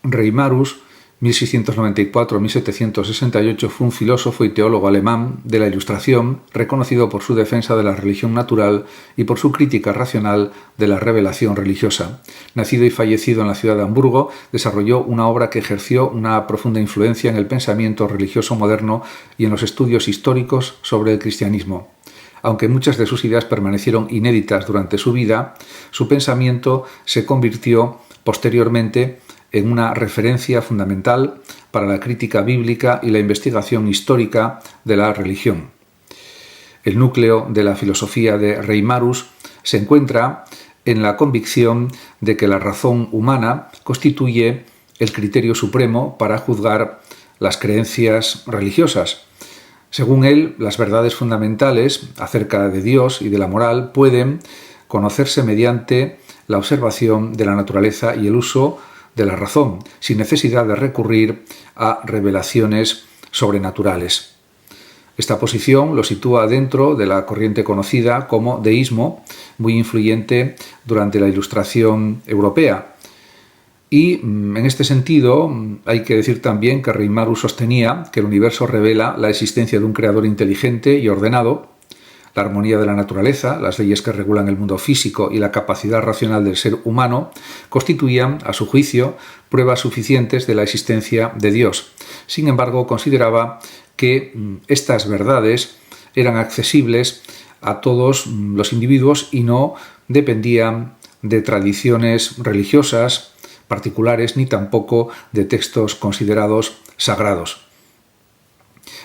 Reimarus, 1694-1768, fue un filósofo y teólogo alemán de la Ilustración, reconocido por su defensa de la religión natural y por su crítica racional de la revelación religiosa. Nacido y fallecido en la ciudad de Hamburgo, desarrolló una obra que ejerció una profunda influencia en el pensamiento religioso moderno y en los estudios históricos sobre el cristianismo. Aunque muchas de sus ideas permanecieron inéditas durante su vida, su pensamiento se convirtió posteriormente en una referencia fundamental para la crítica bíblica y la investigación histórica de la religión. El núcleo de la filosofía de Reimarus se encuentra en la convicción de que la razón humana constituye el criterio supremo para juzgar las creencias religiosas. Según él, las verdades fundamentales acerca de Dios y de la moral pueden conocerse mediante la observación de la naturaleza y el uso de la razón, sin necesidad de recurrir a revelaciones sobrenaturales. Esta posición lo sitúa dentro de la corriente conocida como deísmo, muy influyente durante la Ilustración europea. Y en este sentido hay que decir también que Reimarus sostenía que el universo revela la existencia de un creador inteligente y ordenado, la armonía de la naturaleza, las leyes que regulan el mundo físico y la capacidad racional del ser humano constituían, a su juicio, pruebas suficientes de la existencia de Dios. Sin embargo, consideraba que estas verdades eran accesibles a todos los individuos y no dependían de tradiciones religiosas particulares ni tampoco de textos considerados sagrados.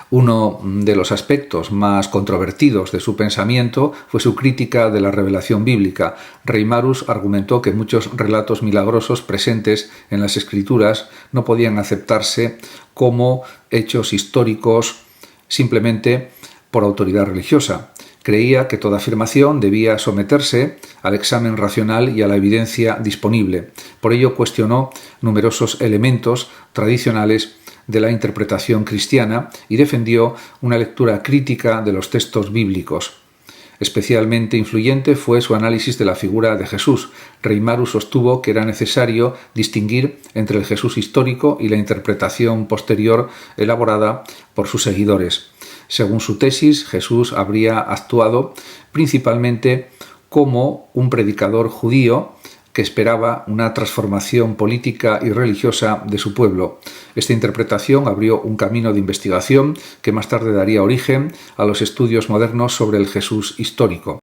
Uno de los aspectos más controvertidos de su pensamiento fue su crítica de la revelación bíblica. Reimarus argumentó que muchos relatos milagrosos presentes en las Escrituras no podían aceptarse como hechos históricos simplemente por autoridad religiosa. Creía que toda afirmación debía someterse al examen racional y a la evidencia disponible. Por ello cuestionó numerosos elementos tradicionales de la interpretación cristiana y defendió una lectura crítica de los textos bíblicos. Especialmente influyente fue su análisis de la figura de Jesús. Reimarus sostuvo que era necesario distinguir entre el Jesús histórico y la interpretación posterior elaborada por sus seguidores. Según su tesis, Jesús habría actuado principalmente como un predicador judío que esperaba una transformación política y religiosa de su pueblo. Esta interpretación abrió un camino de investigación que más tarde daría origen a los estudios modernos sobre el Jesús histórico.